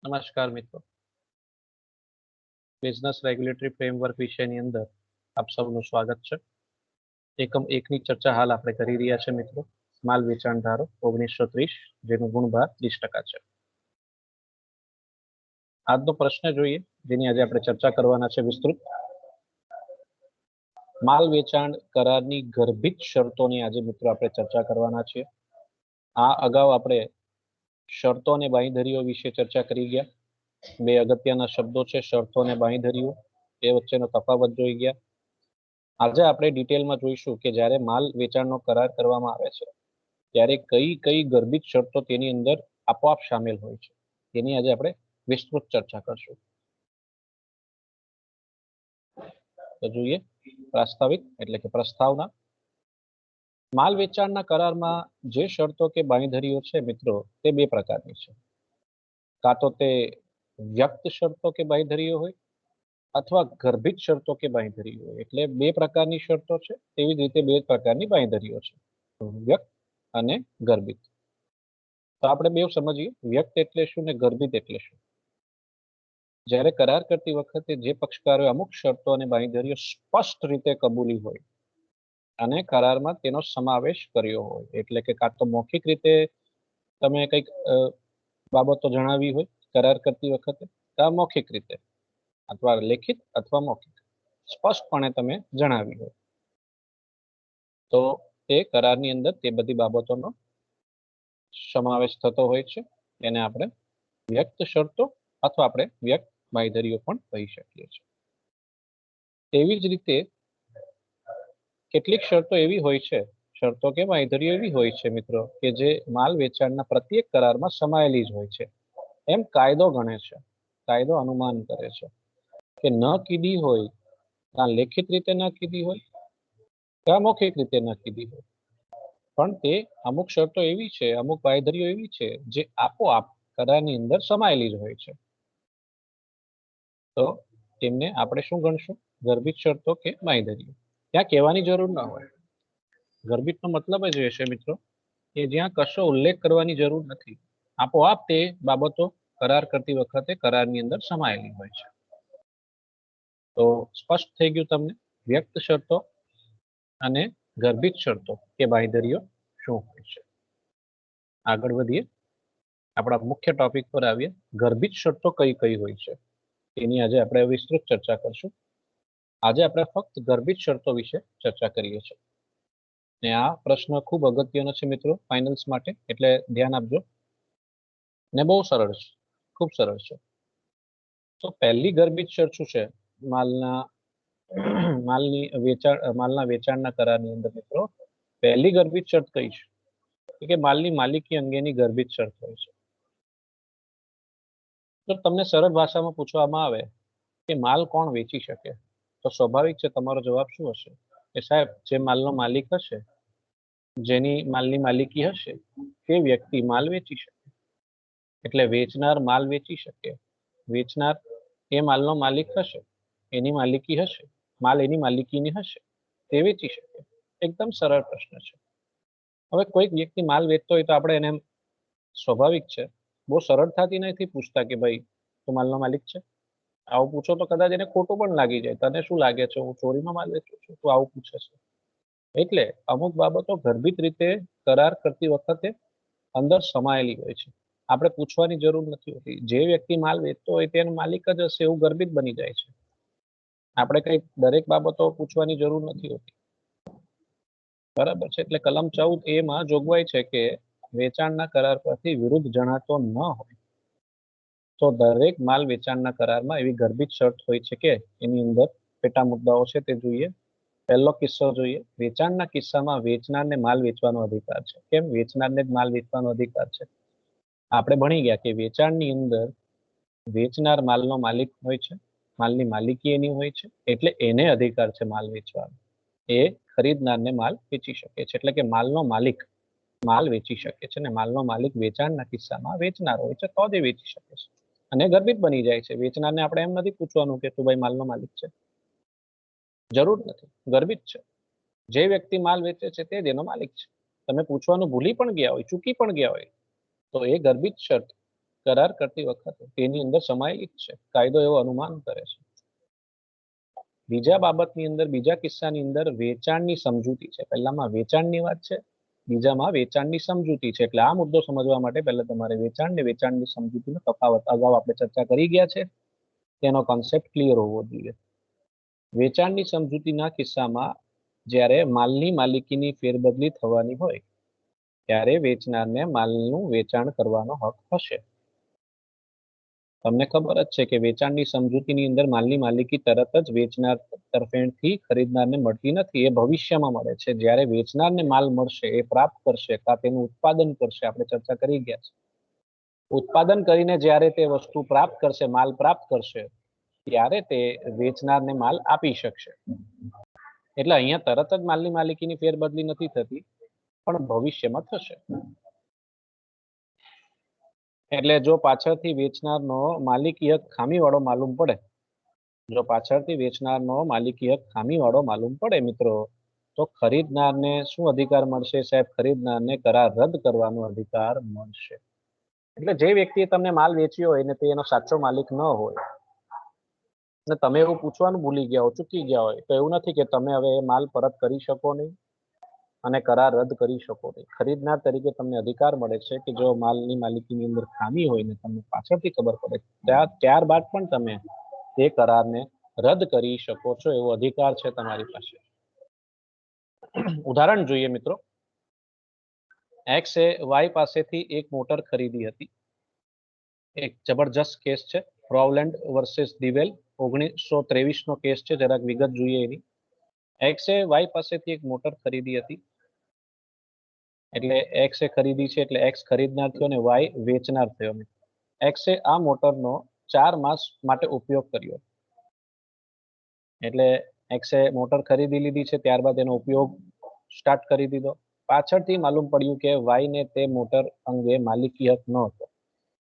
નમસ્કાર મિત્રો, business regulatory framework વિષયની અંદર આપ સૌનું સ્વાગત છે. એકમ એકની ચર્ચા હાલ આપણે કરી રહ્યા છે મિત્રો. માલ વેચાણ ધારો 1930 જેનો ગુણભાર 20% છે. આજનો પ્રશ્ન જોઈએ જેની આજે આપણે ચર્ચા કરવાના છે વિસ્તૃત. માલ વેચાણ કરારની ગર્ભિત શરતોની આજે મિત્રો આપણે ચર્ચા કરવાના છીએ. આ અગાઉ આપણે શરતો અને બાંયધરીઓ વિશે ચર્ચા કરી ગયા. બે અગત્યના શબ્દો છે શરતો અને બાંયધરીઓ, એ વચ્ચેનો તફાવત જોઈ ગયા. આજે આપણે ડિટેલમાં જોઈશું કે જ્યારે માલ વેચાણનો કરાર કરવામાં આવે છે ત્યારે કઈ કઈ ગર્ભિત શરતો તેની અંદર આપોઆપ સામેલ હોય છે તેની આજે આપણે વિસ્તૃત ચર્ચા કરશું. તો જોઈએ પ્રાસ્તાવિક એટલે કે પ્રસ્તાવના. માલ વેચાણના કરારમાં જે શરતો કે બાંયધરીઓ છે મિત્રો તે બે પ્રકારની છે. કાં તો તે વ્યક્ત શરતો કે બાંયધરીઓ હોય અથવા ગર્ભિત શરતો કે બાંયધરીઓ હોય. એટલે બે પ્રકારની શરતો છે, તેવી જ રીતે બે પ્રકારની બાંયધરીઓ છે, વ્યક્ત અને ગર્ભિત. તો આપણે બે સમજીએ, વ્યક્ત એટલે શું ને ગર્ભિત એટલે શું. જ્યારે કરાર કરતી વખતે જે પક્ષકારોએ અમુક શરતો અને બાંયધરીઓ સ્પષ્ટ રીતે કબૂલી હોય અને કરારમાં તેનો સમાવેશ કર્યો હોય, એટલે કે કાં તો મૌખિક રીતે તમે કંઈક બાબતો જણાવી હોય કરાર કરતી વખતે, કાં મૌખિક રીતે અથવા લેખિત અથવા મૌખિક સ્પષ્ટપણે તમે જણાવી હોય, તો તે કરારની અંદર તે બધી બાબતોનો સમાવેશ થતો હોય છે. એને આપણે વ્યક્ત શરતો અથવા આપણે વ્યક્ત બાંયધરીઓ પણ કહી શકીએ છીએ. તેવી જ રીતે કેટલીક શરતો એવી હોય છે, શરતો કે બાંયધરીઓ એવી હોય છે મિત્રો કે જે માલ વેચાણના પ્રત્યેક કરારમાં સમાયેલી જ હોય છે. એમ કાયદો ગણે છે, કાયદો અનુમાન કરે છે કે ન કીધી હોય, કાં લેખિત રીતે ન કીધી હોય, કાં મૌખિક રીતે ન કીધી હોય, પણ તે અમુક શરતો એવી છે, અમુક બાંયધરીઓ એવી છે જે આપોઆપ કરારની અંદર સમાયેલી જ હોય છે. તો તેમને આપણે શું ગણશું? ગર્ભિત શરતો કે બાંયધરીઓ. ત્યાં કહેવાની જરૂર ન હોય. ગર્ભિતનો મતલબ જ એ છે મિત્રો કે જ્યાં કશો ઉલ્લેખ કરવાની જરૂર નથી, આપોઆપ તે બાબતો કરાર કરતી વખતે કરારની અંદર સમાયેલી હોય છે. તો સ્પષ્ટ થઈ ગયું તમને વ્યક્ત શરતો અને ગર્ભિત શરતો કે બાંયધરીઓ શું હોય છે. આગળ વધીએ, આપણા મુખ્ય ટોપિક પર આવીએ. ગર્ભિત શરતો કઈ કઈ હોય છે તેની આજે આપણે વિસ્તૃત ચર્ચા કરશું. આજે આપણે ફક્ત ગર્ભિત શરતો વિશે ચર્ચા કરીએ છીએ. ને આ પ્રશ્ન ખૂબ અગત્યનો છે મિત્રો ફાઇનલ્સ માટે, એટલે ધ્યાન આપજો. ને બહુ સરળ છે, ખૂબ સરળ છે. તો પહેલી ગર્ભિત શરત શું છે માલના વેચાણના કરારની અંદર મિત્રો? પહેલી ગર્ભિત શરત કઈ છે કે માલની માલિકી અંગેની ગર્ભિત શરત હોય છે. તો તમને સરળ ભાષામાં પૂછવામાં આવે કે માલ કોણ વેચી શકે, તો સ્વાભાવિક છે તમારો જવાબ શું હશે કે સાહેબ જે માલનો માલિક હશે, જેની માલની માલિકી હશે, તે વ્યક્તિ માલ વેચી શકે. એટલે વેચનાર માલ વેચી શકે, વેચનાર એ માલનો માલિક હશે, એની માલિકી હશે, માલ એની માલિકીની હશે, તે વેચી શકે. એકદમ સરળ પ્રશ્ન છે. હવે કોઈક વ્યક્તિ માલ વેચતો હોય તો આપણે એને સ્વાભાવિક છે બહુ સરળતાથી નથી પૂછતા કે ભાઈ તું માલનો માલિક છે. આવું પૂછો તો કદાચ એને ખોટું પણ લાગી જાય. તને શું લાગે છે હું ચોરીનો માલ વેચું છું, તું આવું પૂછે છે. એટલે અમુક બાબતો ગર્ભિત રીતે કરાર કરતી વખતે અંદર સમાયેલી હોય છે, આપણે પૂછવાની જરૂર નથી હોતી. જે વ્યક્તિ માલ વેચતો હોય તેનો માલિક જ હશે એવું ગર્ભિત બની જાય છે. આપણે કઈ દરેક બાબતો પૂછવાની જરૂર નથી હોતી, બરાબર છે. એટલે કલમ 14A માં જોગવાઈ છે કે વેચાણના કરાર પરથી વિરુદ્ધ જણાતો ન હોય તો દરેક માલ વેચાણના કરારમાં એવી ગર્ભિત શરત હોય છે કે એની અંદર પેટા મુદ્દાઓ છે તે જોઈએ. પહેલો કિસ્સો જોઈએ. વેચાણના કિસ્સામાં વેચનારને માલ વેચવાનો અધિકાર છે. કેમ? વેચનારને જ માલ વેચવાનો અધિકાર છે. આપણે ભણી ગયા કે વેચાણની અંદર વેચનાર માલનો માલિક હોય છે, માલની માલિકી એની હોય છે, એટલે એને અધિકાર છે માલ વેચવાનો. એ ખરીદનારને માલ વેચી શકે છે. એટલે કે માલનો માલિક માલ વેચી શકે છે, ને માલનો માલિક વેચાણના કિસ્સામાં વેચનાર હોય છે તો જ એ વેચી શકે છે. અને ગર્ભિત બની જાય છે. વેચનારને આપણે એમ નથી પૂછવાનું કે તું ભાઈ માલનો માલિક છે, જરૂર નથી, ગર્ભિત છે. જે વ્યક્તિ માલ વેચે છે તે જ એનો માલિક છે. તમે પૂછવાનું ભૂલી પણ ગયા હોય, ચૂકી પણ ગયા હોય, તો એ ગર્ભિત શરત કરાર કરતી વખતે તેની અંદર સમાયેલી છે, કાયદો એવો અનુમાન કરે છે. બીજા બાબતની અંદર, બીજા કિસ્સાની અંદર વેચાણની સમજૂતી છે. પહેલામાં વેચાણની વાત છે, બીજામાં વેચાણની સમજૂતી છે. એટલે આ મુદ્દો સમજવા માટે પહેલા તમારે વેચાણ ને વેચાણની સમજૂતીનો તફાવત અગાઉ આપણે ચર્ચા કરી ગયા છે, તેનો કોન્સેપ્ટ ક્લિયર હોવો જોઈએ. વેચાણની સમજૂતીના કિસ્સામાં જ્યારે માલની માલિકીની ફેરબદલી થવાની હોય ત્યારે વેચનારને માલનું વેચાણ કરવાનો હક હશે. તમને ખબર જ છે કે વેચાણની સમજૂતીની અંદર માલની માલિકી તરત જ વેચનાર તરફેણથી ખરીદનારને મળતી નથી, એ ભવિષ્યમાં મળે છે. જ્યારે વેચનારને માલ મળશે, એ પ્રાપ્ત કરશે કા તેનું ઉત્પાદન કરશે, આપણે ચર્ચા કરી ગયા છે. ઉત્પાદન કરીને જ્યારે તે વસ્તુ પ્રાપ્ત કરશે, માલ પ્રાપ્ત કરશે, ત્યારે તે વેચનારને માલ આપી શકશે. એટલે અહીંયા તરત જ માલની માલિકીની ફેરબદલી નથી થતી, પણ ભવિષ્યમાં થશે. એટલે જો પાછળથી વેચનારનો માલિકી હક ખામીવાળો માલુમ પડે, જો પાછળથી વેચનારનો માલિકી હક ખામીવાળો માલુમ પડે મિત્રો, તો ખરીદનારને શું અધિકાર મળશે સાહેબ? ખરીદનારને કરાર રદ કરવાનો અધિકાર મળશે. એટલે જે વ્યક્તિએ તમને માલ વેચ્યો હોય ને તે એનો સાચો માલિક ન હોય ને તમે એવું પૂછવાનું ભૂલી ગયા હો, ચૂકી ગયા હોય, તો એવું નથી કે તમે હવે એ માલ પરત કરી શકો નહીં અને કરાર રદ કરી શકો નહીં. ખરીદનાર તરીકે તમને અધિકાર મળે છે કે જો માલની માલિકીની અંદર ખામી હોય ને તમને પાછળથી ખબર પડે, ત્યારબાદ પણ તમે તે કરારને રદ કરી શકો છો, એવો અધિકાર છે તમારી પાસે. ઉદાહરણ જોઈએ મિત્રો. એક્સ એ વાય પાસેથી એક મોટર ખરીદી હતી. એક જબરજસ્ત કેસ છે, પ્રોવલેન્ડ વર્સેસ દિવેલ, 1923 નો કેસ છે. જરાક વિગત જોઈએ એની. એક્સ એ વાય પાસેથી એક મોટર ખરીદી હતી. એટલે એક્સ એ ખરીદી છે એટલે એક્સ ખરીદનાર થયો અને વાય વેચનાર થયો. એક્સે આ મોટરનો 4 માસ માટે ઉપયોગ કર્યો. એટલે એક્સે મોટર ખરીદી લીધી છે, ત્યારબાદ એનો ઉપયોગ સ્ટાર્ટ કરી દીધો. પાછળથી માલુમ પડ્યું કે વાય ને તે મોટર અંગે માલિકી હક ન હતો,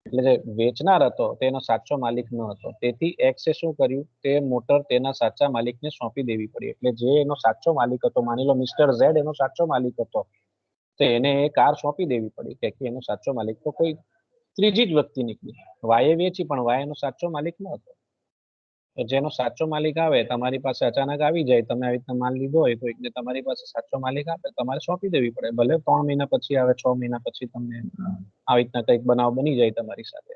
એટલે જે વેચનાર હતો તેનો સાચો માલિક ન હતો. તેથી એક્સે શું કર્યું, તે મોટર તેના સાચા માલિકને સોંપી દેવી પડી. એટલે જે એનો સાચો માલિક હતો, માની લો મિસ્ટર ઝેડ એનો સાચો માલિક હતો, તો એને એ કાર સોંપી દેવી પડી કે એનો સાચો માલિક તો કોઈ ત્રીજી જ વ્યક્તિ નીકળી. વાયે વેચી પણ વાય એનો સાચો માલિક ન હતો. જેનો સાચો માલિક આવે, તમારી પાસે અચાનક આવી જાય, તમે આવી રીતના માલ લીધો હોય તો એકને તમારી પાસે સાચો માલિક આપે, તમારે સોંપી દેવી પડે. ભલે 3 મહિના પછી આવે, 6 મહિના પછી તમને આવી રીતના કંઈક બનાવ બની જાય તમારી સાથે.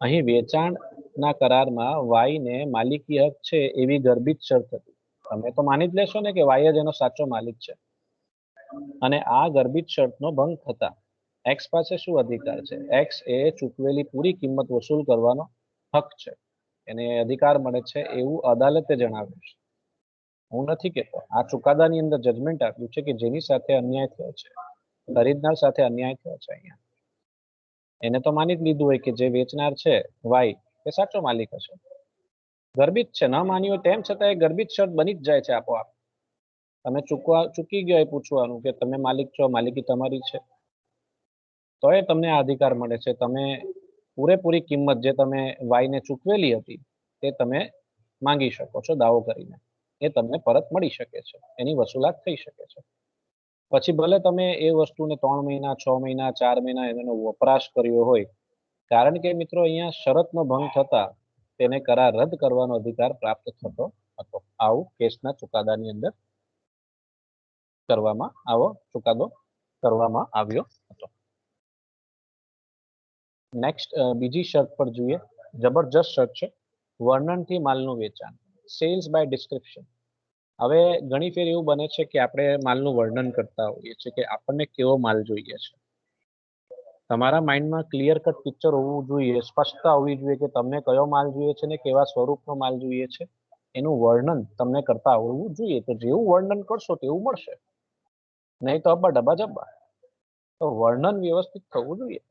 અહીં વેચાણના કરારમાં વાય ને માલિકી હક છે એવી ગર્ભિત શરત હતી. તમે તો માની જ લેશો ને કે વાય જ એનો સાચો માલિક છે. અને આ ગર્ભિત શરતનો ભંગ થતા એક્સ પાસે શું અધિકાર છે? એક્સ એ ચૂકવેલી પૂરી કિંમત વસૂલ કરવાનો હક છે, એને અધિકાર મળે છે એવું અદાલતે જણાવ્યું છે. હું નથી કહેતો, આ ચુકાદાની અંદર જજમેન્ટ આપ્યું છે કે જેની સાથે અન્યાય થયો છે, ખરીદનાર સાથે અન્યાય થયો છે, અહીંયા એને તો માની જ લીધું હોય કે જે વેચનાર છે વાય એ સાચો માલિક હશે. ગર્ભિત છે, ન માની હોય તેમ છતાં એ ગર્ભિત શરત બની જ જાય છે આપોઆપ. તમે ચૂકી ગયો એ પૂછવાનું કે તમે માલિક છો, માલિકી તમારી છે, તો એ તમને આ અધિકાર મળે છે. તમે પૂરેપૂરી કિંમત જે તમે વાયને ચૂકવેલી હતી તે તમે માંગી શકો છો દાવો કરીને, એ તમને પરત મળી શકે છે, એની વસૂલાત થઈ શકે છે. પછી ભલે તમે એ વસ્તુને 3 મહિના, 6 મહિના, 4 મહિના એનો વપરાશ કર્યો હોય, કારણ કે મિત્રો અહીંયા શરતનો ભંગ થતા તેને કરાર રદ કરવાનો અધિકાર પ્રાપ્ત થતો હતો. આવું કેસના ચુકાદાની અંદર ચુકાદો કરવામાં આવ્યો હતો. નેક્સ્ટ બીજી શરત પર જોઈએ, જબરજસ્ત શરત છે, વર્ણનથી માલનું વેચાણ, સેલ્સ બાય ડિસ્ક્રિપ્શન. હવે ઘણી ફેર એવું બને છે કે આપણે માલનું વર્ણન કરતા હોઈએ છીએ કે આપણને કેવો માલ જોઈએ છે. તમારા માઇન્ડમાં ક્લિયર કટ પિક્ચર હોવું જોઈએ, સ્પષ્ટતા હોવી જોઈએ કે તમને કયો માલ જોઈએ છે ને કેવા સ્વરૂપનો માલ જોઈએ છે, એનું વર્ણન તમને કરતા આવડવું જોઈએ. તો જેવું વર્ણન કરશો તેવું મળશે, નહીં તો અબ્બા ડબ્બા જબ્બા. તો વર્ણન વ્યવસ્થિત થવું જોઈએ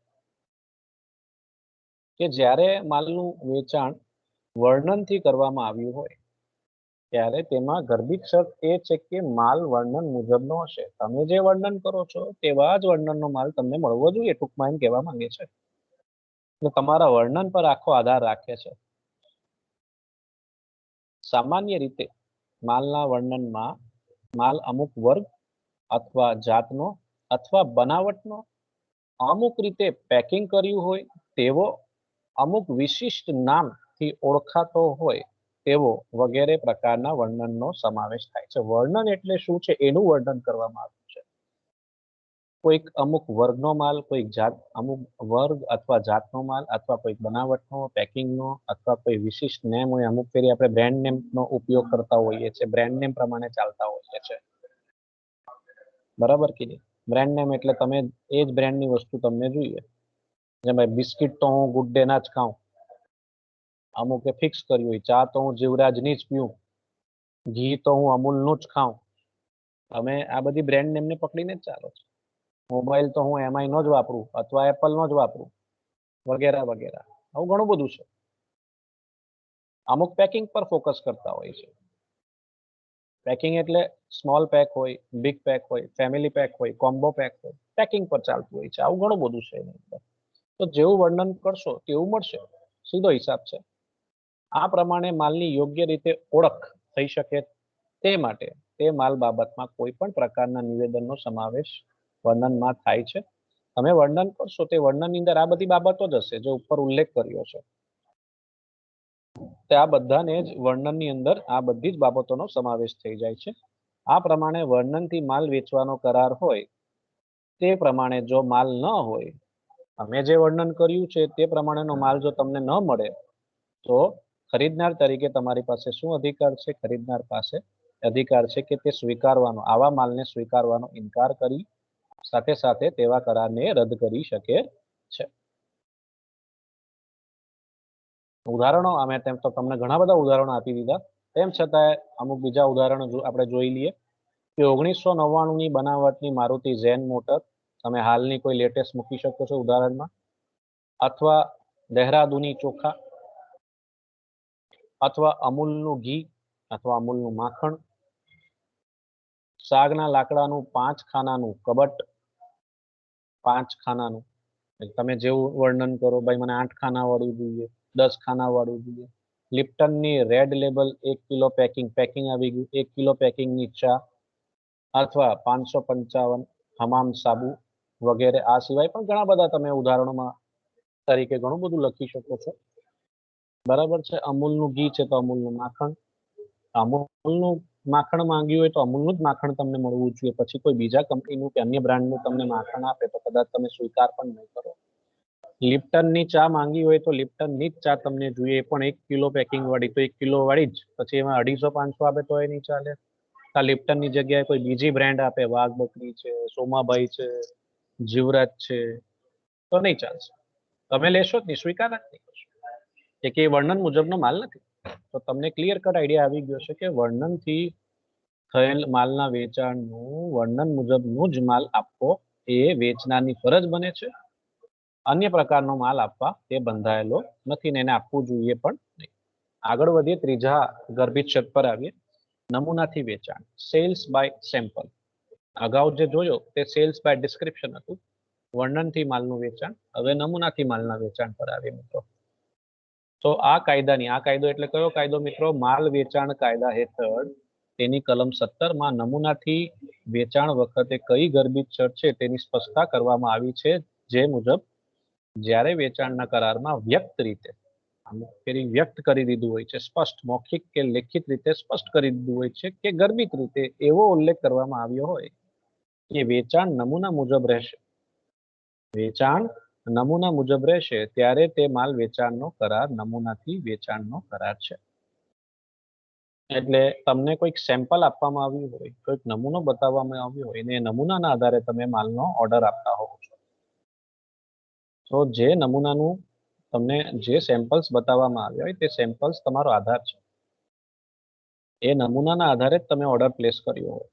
કે જ્યારે માલનું વેચાણ વર્ણનથી કરવામાં આવ્યું હોય ત્યારે તેમાં ગર્ભિત શરત એ છે કે માલ વર્ણન મુજબનો હશે. તમે જે વર્ણન કરો છો તેવા જ વર્ણનનો માલ તમને મળવો જોઈએ, ટૂંકમાં એમ કહેવા માંગે છે. એટલે તમારા વર્ણન પર આખો આધાર રાખે છે. સામાન્ય રીતે માલના વર્ણનમાં માલ અમુક વર્ગ અથવા જાતનો અથવા બનાવટનો, અમુક રીતે પેકિંગ કર્યું હોય તેવો અમુક વિશિષ્ટ નામથી ઓળખાતો હોય તેવો વગેરે પ્રકારના વર્ણનનો સમાવેશ થાય છે. વર્ણન એટલે શું છે એનું વર્ણન કરવામાં આવ્યું છે. કોઈક અમુક વર્ગનો માલ, કોઈક જાત, અમુક વર્ગ અથવા જાતનો માલ, અથવા કોઈક બનાવટનો, પેકિંગનો, અથવા કોઈ વિશિષ્ટ નેમ હોય. અમુક ફેરી આપણે બ્રાન્ડ નેમનો ઉપયોગ કરતા હોઈએ છીએ, બ્રાન્ડ નેમ પ્રમાણે ચાલતા હોઈએ છીએ, બરાબર કે નહીં? બ્રાન્ડ નેમ એટલે તમે એ જ બ્રાન્ડની વસ્તુ તમને જોઈએ. જેમ ભાઈ બિસ્કિટ તો હું ગુડ ડે ના જ ખાઉં, અમુકે ફિક્સ કર્યું હોય. ચા તો હું જીવરાજની જ પીઉં, ઘી તો હું અમૂલનું જ ખાઉં. તમે આ બધી બ્રાન્ડ નેમને પકડીને જ ચાલો છો. મોબાઈલ તો હું એમઆઈ નો જ વાપરું અથવા એપલ નો જ વાપરું, વગેરે વગેરે. આવું ઘણું બધું છે. અમુક પેકિંગ પર ફોકસ કરતા હોય છે. પેકિંગ એટલે સ્મોલ પેક હોય, બિગ પેક હોય, ફેમિલી પેક હોય, કોમ્બો પેક હોય, પેકિંગ પર ચાલતું હોય છે. આવું ઘણું બધું છે એની અંદર. તો જેવું વર્ણન કરશો તેવું મળશે, સીધો હિસાબ છે. આ પ્રમાણે માલની યોગ્ય રીતે ઓળખ થઈ શકે તે માટે તે માલ બાબતમાં કોઈ પણ પ્રકારના નિવેદનનો સમાવેશ વર્ણનમાં થાય છે. તમે વર્ણન કરશો તે વર્ણનની અંદર આ બધી બાબતો જ હશે જે ઉપર ઉલ્લેખ કર્યો છે. તે આ બધાને જ વર્ણનની અંદર આ બધી જ બાબતોનો સમાવેશ થઈ જાય છે. આ પ્રમાણે વર્ણનથી માલ વેચવાનો કરાર હોય તે પ્રમાણે જો માલ ન હોય, અમે જે વર્ણન કર્યું છે તે પ્રમાણેનો માલ જો તમને ન મળે તો ખરીદનાર તરીકે તમારી પાસે શું અધિકાર છે? ખરીદનાર પાસે અધિકાર છે કે તે સ્વીકારવાનો, આવા માલને સ્વીકારવાનો ઇનકાર કરી સાથે સાથે તેવા કરારને રદ કરી શકે છે. ઉદાહરણો અમે તેમ તો તમને ઘણા બધા ઉદાહરણો આપી દીધા, તેમ છતાં અમુક બીજા ઉદાહરણો આપણે જોઈ લઈએ કે 1999 ની બનાવટની મારુતિ ઝેન મોટર તમે હાલની કોઈ લેટેસ્ટ મૂકી શકો છો ઉદાહરણમાં, અથવા દહેરાદૂની ચોખા, અથવા અમૂલનું ઘી, અથવા અમૂલનું માખણ, સાગના લાકડાનું 5 ખાનાનું કબટ, 5 ખાનાનું. તમે જેવું વર્ણન કરો, ભાઈ મને 8 ખાના વાળું જોઈએ, 10 ખાના વાળું જોઈએ. લિપ્ટનની રેડ લેબલ 1 કિલો પેકિંગ આવી ગયું, 1 કિલો પેકિંગની ચા, અથવા 555 હમામ સાબુ વગેરે. આ સિવાય પણ ઘણા બધા તમે ઉદાહરણોમાં તરીકે ઘણું બધું લખી શકો છો, બરાબર છે. અમૂલનું ઘી છે તો અમૂલનું માખણ, અમૂલનું માખણ માંગ્યું હોય તો અમૂલનું જ માખણ તમને મળવું જોઈએ. પછી કોઈ બીજા કંપનીનું કે અન્ય બ્રાન્ડનું તમને માખણ આપે તો કદાચ તમે સ્વીકાર પણ નહીં કરો. લિપ્ટનની ચા માંગી હોય તો લિપ્ટનની જ ચા તમને જોઈએ, પણ 1 કિલો પેકિંગ વાળી તો 1 કિલો વાળી જ, પછી એમાં 250-500 આપે તો એ નહીં ચાલે. આ લિપ્ટનની જગ્યાએ કોઈ બીજી બ્રાન્ડ આપે, વાઘ બકરી છે, સોમાભાઈ છે, જીવરાજ છે, તો નહીં ચાલશે. તમે લેશો જ નહીં, સ્વીકાર જ નહીં કરશો કે એ વર્ણન મુજબનો માલ નથી. તો તમને ક્લિયર કટ આઈડિયા આવી ગયો છે કે વર્ણનથી થયેલ માલના વેચાણનું વર્ણન મુજબનું જ માલ આપવો એ વેચનારની ફરજ બને છે. અન્ય પ્રકારનો માલ આપવા તે બંધાયેલો નથી ને એને આપવું જોઈએ પણ નહીં. આગળ વધીએ, ત્રીજા ગર્ભિત શબ્દ પર આવીએ, નમૂનાથી વેચાણ, સેલ્સ બાય સેમ્પલ. અગાઉ જે જોયો તે સેલ્સ બાય ડિસ્ક્રિપ્શન હતું, વર્ણનથી માલનું વેચાણ. હવે નમૂનાથી માલના વેચાણ પર આવીએ મિત્રો. તો આ કાયદો એટલે કયો કાયદો મિત્રો? માલ વેચાણ કાયદા હેઠળ તેની કલમ 17 માં નમૂનાથી વેચાણ વખતે કઈ ગર્ભિત શરત છે તેની સ્પષ્ટતા કરવામાં આવી છે. જે મુજબ જ્યારે વેચાણના કરારમાં વ્યક્ત રીતે વ્યક્ત કરી દીધું હોય છે, સ્પષ્ટ મૌખિક કે લેખિત રીતે સ્પષ્ટ કરી દીધું હોય છે કે ગર્ભિત રીતે એવો ઉલ્લેખ કરવામાં આવ્યો હોય કે વેચાણ નમૂના મુજબ રહેશે, વેચાણ નમૂના મુજબ રહેશે, ત્યારે તે માલ વેચાણનો કરાર નમૂનાથી વેચાણનો કરાર છે. એટલે તમને કોઈક સેમ્પલ આપવામાં આવ્યું હોય, કોઈક નમૂનો બતાવવામાં આવ્યો હોય ને નમૂનાના આધારે તમે માલનો ઓર્ડર આપતા હોવ છો. તો જે નમૂનાનું તમને જે સેમ્પલ્સ બતાવવામાં આવ્યા હોય તે સેમ્પલ્સ તમારો આધાર છે. એ નમૂનાના આધારે જ તમે ઓર્ડર પ્લેસ કર્યો હોય,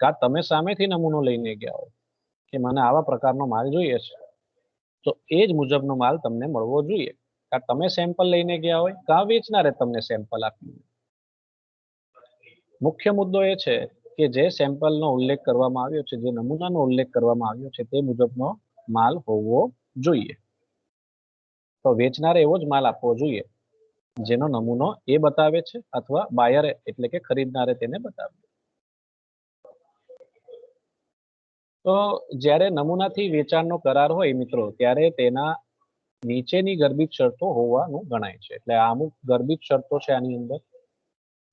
કાં તમે સામેથી નમૂનો લઈને ગયા હોય કે મને આવા પ્રકારનો માલ જોઈએ છે, તો એ જ મુજબનો માલ તમને મળવો જોઈએ. કાં તમે સેમ્પલ લઈને ગયા હોય, કાં વેચનારે તમને સેમ્પલ આપ્યું. મુખ્ય મુદ્દો એ છે કે જે સેમ્પલનો ઉલ્લેખ કરવામાં આવ્યો છે, જે નમૂનાનો ઉલ્લેખ કરવામાં આવ્યો છે તે મુજબનો માલ હોવો જોઈએ. તો વેચનારે એવો જ માલ આપવો જોઈએ જેનો નમૂનો એ બતાવે છે, અથવા બાયરે એટલે કે ખરીદનારે તેને બતાવ્યો. તો જ્યારે નમૂનાથી વેચાણનો કરાર હોય મિત્રો, ત્યારે તેના નીચેની ગર્ભિત શરતો હોવાનું ગણાય છે. એટલે આ અમુક ગર્ભિત શરતો છે. આની અંદર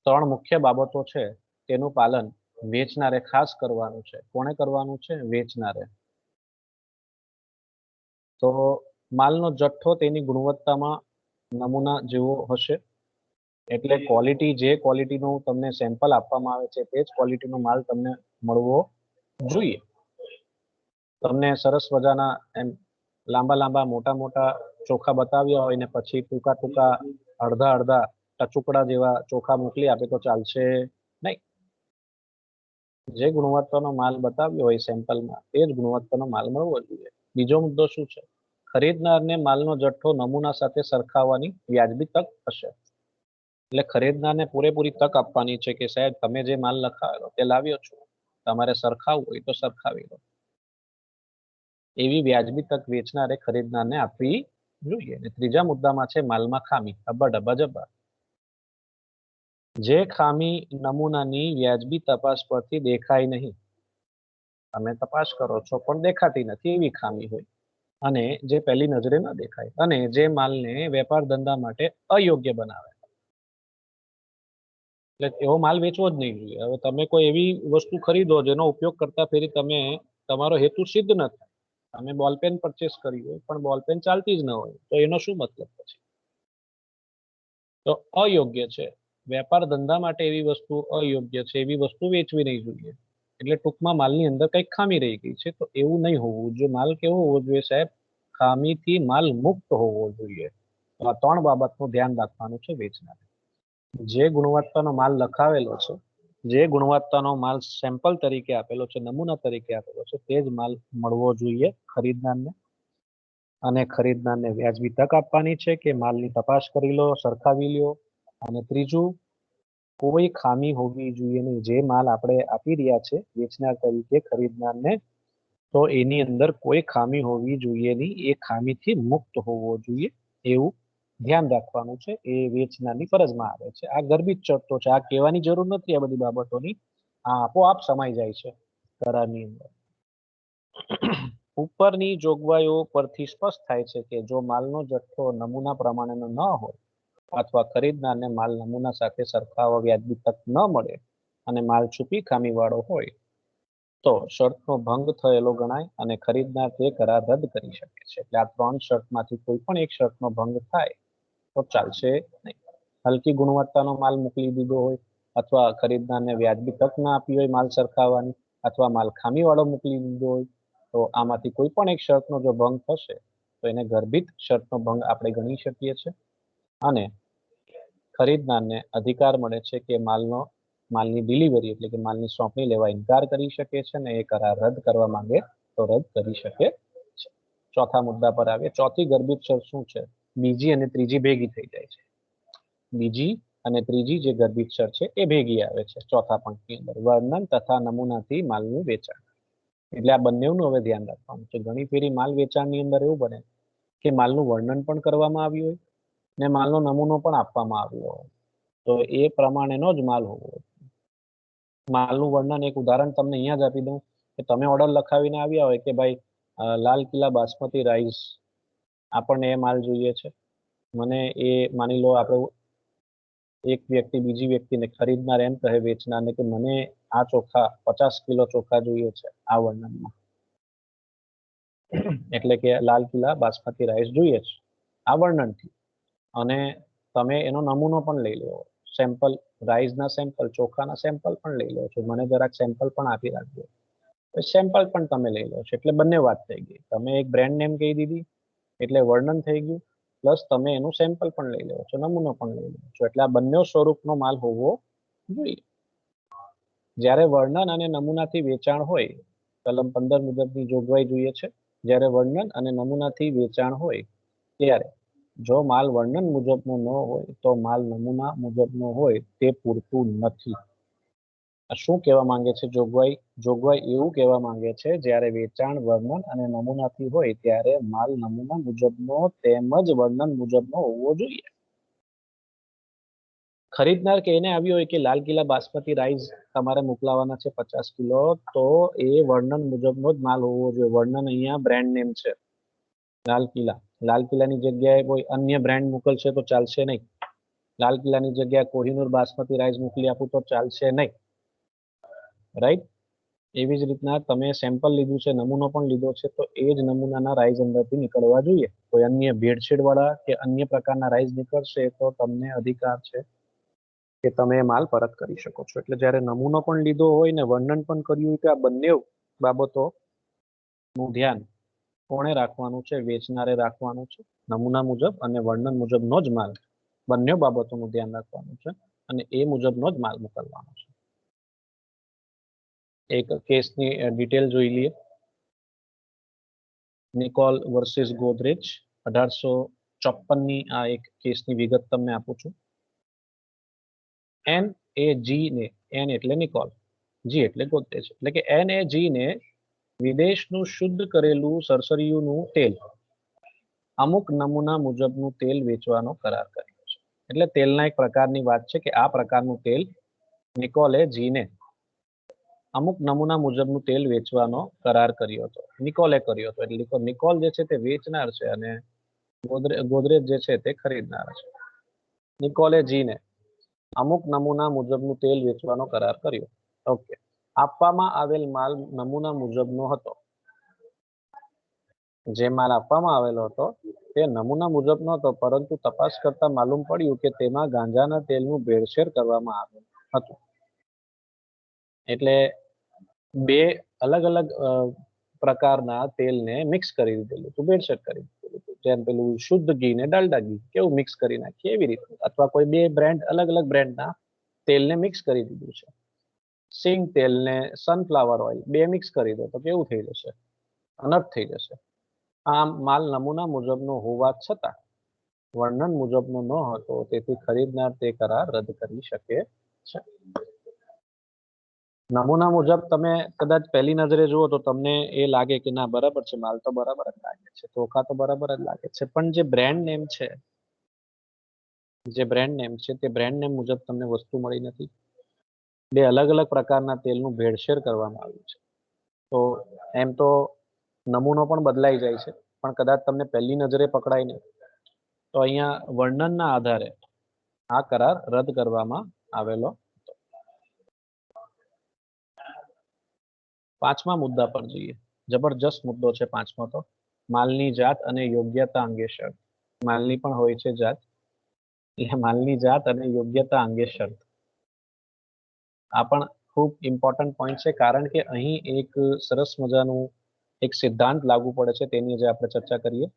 3 મુખ્ય બાબતો છે તેનું પાલન વેચનારે ખાસ કરવાનું છે. કોણે કરવાનું છે? વેચનારે. તો માલનો જથ્થો તેની ગુણવત્તામાં નમૂના જેવો હશે. એટલે ક્વોલિટી, જે ક્વોલિટીનું તમને સેમ્પલ આપવામાં આવે છે તે જ ક્વોલિટીનો માલ તમને મળવો જોઈએ. તમને સરસ મજાના એમ લાંબા મોટા ચોખા બતાવ્યા હોય ને પછી ટૂંકા અડધા ટચુકડા જેવા ચોખા મોકલી આપે તો ચાલશે નહીં. જે ગુણવત્તાનો માલ બતાવ્યો હોય સેમ્પલમાં તે જ ગુણવત્તાનો માલ મળવો જોઈએ. બીજો મુદ્દો શું છે? ખરીદનારને માલનો જથ્થો નમૂના સાથે સરખાવવાની વ્યાજબી તક હશે. એટલે ખરીદનારને પૂરેપૂરી તક આપવાની છે કે સાહેબ તમે જે માલ લખાવેલો તે લાવ્યો છો, તમારે સરખાવવું હોય તો સરખાવી લો. એવી વ્યાજબી તક વેચનારે ખરીદનારને આપવી જોઈએ. અને ત્રીજા મુદ્દામાં છે માલમાં ખામી. અબ્બા જબ્બા. જે ખામી નમૂનાની વ્યાજબી તપાસ પરથી દેખાય નહીં, તમે તપાસ કરો છો પણ દેખાતી નથી એવી ખામી હોય, અને જે પહેલી નજરે ન દેખાય, અને જે માલને વેપાર ધંધા માટે અયોગ્ય બનાવે, એટલે એવો માલ વેચવો જ નહીં જોઈએ. હવે તમે કોઈ એવી વસ્તુ ખરીદો જેનો ઉપયોગ કરતા ફેરી તમે તમારો હેતુ સિદ્ધ ન થાય. તમે બોલપેન પરચેસ કરી હોય પણ બોલપેન ચાલતી જ ન હોય તો એનો શું મતલબ પછી? તો અયોગ્ય છે. વેપાર ધંધા માટે એવી વસ્તુ અયોગ્ય છે, એવી વસ્તુ વેચવી નહીં જોઈએ. એટલે ટૂંકમાં માલની અંદર કંઈક ખામી રહી ગઈ છે, તો એવું નહીં હોવું જોઈએ. માલ કેવો હોવો જોઈએ સાહેબ? ખામીથી માલ મુક્ત હોવો જોઈએ. તો આ 3 બાબતનું ધ્યાન રાખવાનું છે વેચનારે. જે ગુણવત્તાનો માલ લખાવેલો છે, જે ગુણવત્તાનો માલ સેમ્પલ તરીકે આપેલો છે, નમૂના તરીકે આપેલો છે, તે જ માલ મળવો જોઈએ ખરીદનારને. અને ખરીદનારને વ્યાજબી તક આપવાની છે કે માલની તપાસ કરી લો, સરખાવી લો. અને ત્રીજું, કોઈ ખામી હોવી જોઈએ નહીં. જે માલ આપણે આપી રહ્યા છે વેચનાર તરીકે ખરીદનારને, તો એની અંદર કોઈ ખામી હોવી જોઈએ નહીં. એ ખામીથી મુક્ત હોવો જોઈએ એવું ધ્યાન રાખવાનું છે. એ વેચનારની ફરજમાં આવે છે. આ ગર્ભિત શરતો છે. આ કહેવાની જરૂર નથી આ બધી બાબતોની. આ આપોઆપ સમાઈ જાય છે કરારની અંદર. ઉપરની જોગવાઈઓ પરથી સ્પષ્ટ થાય છે કે જો માલનો જથ્થો નમૂના પ્રમાણેનો ન હોય અથવા ખરીદનારને માલ નમૂના સાથે સરખાવવા વ્યાજબી તક ન મળે અને માલ છુપી ખામીવાળો હોય તો શરતનો ભંગ થયેલો ગણાય અને ખરીદનાર તે કરાર રદ કરી શકે છે. એટલે આ 3 શરતમાંથી કોઈ પણ એક શરતનો ભંગ થાય તો ચાલશે નહીં. હલકી ગુણવત્તાનો માલ મોકલી દીધો હોય, અથવા ખરીદનારને વ્યાજબી તક ના આપી હોય માલ સરખાવવાની, અથવા માલ ખામીવાળો મોકલી દીધો હોય, તો આમાંથી કોઈ પણ એક શરતનો જો ભંગ થશે તો એને ગર્ભિત શરતનો ભંગ આપણે ગણી શકીએ છીએ. અને ખરીદનારને અધિકાર મળે છે કે માલની ડિલિવરી એટલે કે માલની સોંપણી લેવા ઇનકાર કરી શકે છે, અને એ કરાર રદ કરવા માંગે તો રદ કરી શકે છે. ચોથા મુદ્દા પર આવે. ચોથી ગર્ભિત શરત શું છે? બીજી અને ત્રીજી ભેગી થઈ જાય છે. બીજી અને ત્રીજી જે ગર્ભિત શરત છે એ ભેગી આવે છે ચોથા પંક્તિની અંદર. વર્ણન તથા નમૂનાથી માલનું વેચાણ. એટલે આ બંનેનું હવે ધ્યાન રાખવાનું છે. ઘણી ફેરી માલ વેચાણની અંદર એવું બને કે માલનું વર્ણન પણ કરવામાં આવ્યું હોય ને માલનો નમૂનો પણ આપવામાં આવ્યો હોય, તો એ પ્રમાણેનો જ માલ હોવો. માલનું વર્ણન, એક ઉદાહરણ તમને અહીંયા જ આપી દઉં કે તમે ઓર્ડર લખાવીને આવ્યા હોય કે ભાઈ લાલ કિલ્લા બાસમતી રાઈસ આપણને એ માલ જોઈએ છે. મને એ માની લો આપણે એક વ્યક્તિ બીજી વ્યક્તિને ખરીદનાર એમ કહે વેચનારને કે મને આ ચોખા 50 કિલો ચોખા જોઈએ છે આ વર્ણનમાં, એટલે કે લાલ કિલ્લા બાસમતી રાઈસ જોઈએ છે આ વર્ણનથી. અને તમે એનો નમૂનો પણ લઈ લો, સેમ્પલ રાઈસના સેમ્પલ, ચોખાના સેમ્પલ પણ લઈ લો છો. મને જરાક સેમ્પલ પણ આપી રાખજો. સેમ્પલ પણ તમે લઈ લો છો. એટલે બંને વાત થઈ ગઈ. તમે એક બ્રાન્ડ નેમ કહી દીધી એટલે વર્ણન થઈ ગયું, પ્લસ તમે એનું સેમ્પલ પણ લઈ લો છો, નમૂનો પણ લઈ લો છો. એટલે આ બંને સ્વરૂપનો માલ હોવો જોઈએ. જ્યારે વર્ણન અને નમૂનાથી વેચાણ હોય, કલમ 15 મુજબની જોગવાઈ જોઈએ છે. જ્યારે વર્ણન અને નમૂનાથી વેચાણ હોય ત્યારે જો માલ વર્ણન મુજબનો ન હોય તો માલ નમૂના મુજબનો હોય તે પૂરતું નથી. શું કહેવા માંગે છે જોગવાઈ એવું કહેવા માંગે છે જ્યારે વેચાણ વર્ણન અને નમૂનાથી હોય ત્યારે માલ નમૂના મુજબનો તેમજ વર્ણન મુજબનો હોવો જોઈએ. ખરીદનાર કહીને આવ્યો હોય કે લાલ કિલ્લા બાસમતી રાઈસ તમારે મોકલાવાના છે 50 કિલો, તો એ વર્ણન મુજબનો જ માલ હોવો જોઈએ. વર્ણન અહીંયા બ્રાન્ડ નેમ છે લાલ કિલ્લા, લાલ કિલ્લાની જગ્યાએ કોઈ અન્ય બ્રાન્ડ મોકલશે તો ચાલશે નહીં. લાલ કિલ્લાની જગ્યાએ કોહિનૂર બાસમતી રાઈસ મોકલી આપું તો ચાલશે નહીં. રાઈટ. એવી જ રીતના તમે સેમ્પલ લીધું છે, નમૂનો પણ લીધો છે, તો એ જ નમૂનાના રાઈસ અંદરથી નીકળવા જોઈએ. કોઈ અન્ય ભેળસેળ વાળા કે અન્ય પ્રકારના રાઈસ નીકળશે તો તમને અધિકાર છે કે તમે એ માલ પરત કરી શકો છો. એટલે જ્યારે નમૂનો પણ લીધો હોય ને વર્ણન પણ કર્યું હોય કે આ બંને બાબતોનું ધ્યાન કોણે રાખવાનું છે? વેચનારે રાખવાનું છે. નમૂના મુજબ અને વર્ણન મુજબનો જ માલ, બંને બાબતોનું ધ્યાન રાખવાનું છે અને એ મુજબનો જ માલ મોકલવાનો છે. એક કેસની ડિટેલ જોઈ લઈએ. નિકોલ વર્સિસ ગોદરેજ 1854ની આ એક કેસની વિગત તમને આપું છું. NAG ને, N એટલે નિકોલ, G એટલે ગોદરેજ, એટલે કે NAG ને વિદેશનું શુદ્ધ કરેલું સરસરિયુંનું તેલ અમુક નમૂના મુજબનું તેલ વેચવાનો કરાર કર્યો છે. એટલે તેલના એક પ્રકારની વાત છે કે આ પ્રકારનું તેલ નિકોલે જીને અમુક નમૂના મુજબનું તેલ વેચવાનો કરાર કર્યો હતો. નિકોલે કર્યો હતો. એટલે નિકોલ જે છે તે વેચનાર છે અને ગોદરેજ જે છે તે ખરીદનાર છે. નિકોલે જીને અમુક નમૂના મુજબનું તેલ વેચવાનો કરાર કર્યો. ઓકે. આપવામાં આવેલ માલ નમૂના મુજબનો હતો. જે માલ આપવામાં આવેલો હતો તે નમૂના મુજબનો હતો, પરંતુ તપાસ કરતા માલુમ પડ્યું કે તેમાં ગાંજાના તેલનું ભેળસેળ કરવામાં આવ્યું હતું. એટલે બે અલગ અલગ પ્રકારના તેલને મિક્સ કરી દીધેલું હતું, ભેળસેળ કરી દીધેલું હતું. જેમ પેલું શુદ્ધ ઘી ને ડાલડા ઘી કેવું મિક્સ કરી નાખીએ એવી રીતે, અથવા કોઈ બે બ્રાન્ડ અલગ અલગ બ્રાન્ડના તેલને મિક્સ કરી દીધું છે. સિંગ તેલ ને સનફ્લાવર ઓઇલ બે મિક્સ કરી દો તો કેવું થઈ જશે? અનર્થ થઈ જશે. આમ માલ નમૂના મુજબનો હોવા છતાં વર્ણન મુજબનો ન હતો, તેથી ખરીદનાર તે કરાર રદ કરી શકે છે. નમૂના મુજબ તમે કદાચ પહેલી નજરે જુઓ તો તમને એ લાગે કે ના બરાબર છે, માલ તો બરાબર જ લાગે છે, ચોખા તો બરાબર જ લાગે છે, પણ જે બ્રાન્ડ નેમ છે, તે બ્રાન્ડ નેમ મુજબ તમને વસ્તુ મળી નથી. બે અલગ અલગ પ્રકારના તેલનું ભેળસેળ કરવામાં આવ્યું છે. તો એમ તો નમૂનો પણ બદલાઈ જાય છે, પણ કદાચ તમને પહેલી નજરે પકડાય નહીં, તો અહીંયા વર્ણનના આધારે આ કરાર રદ કરવામાં આવેલો. પાંચમા મુદ્દા પર જઈએ. જબરજસ્ત મુદ્દો છે પાંચમો તો. માલની જાત અને યોગ્યતા અંગે શરત. માલની પણ હોય છે જાત, એટલે માલની જાત અને યોગ્યતા અંગે શરત. આ પણ ખૂબ ઇમ્પોર્ટન્ટ પોઈન્ટ છે, કારણ કે અહીં એક સરસ મજાનું એક સિદ્ધાંત લાગુ પડે છે, તેની જે આપણે ચર્ચા કરીએ.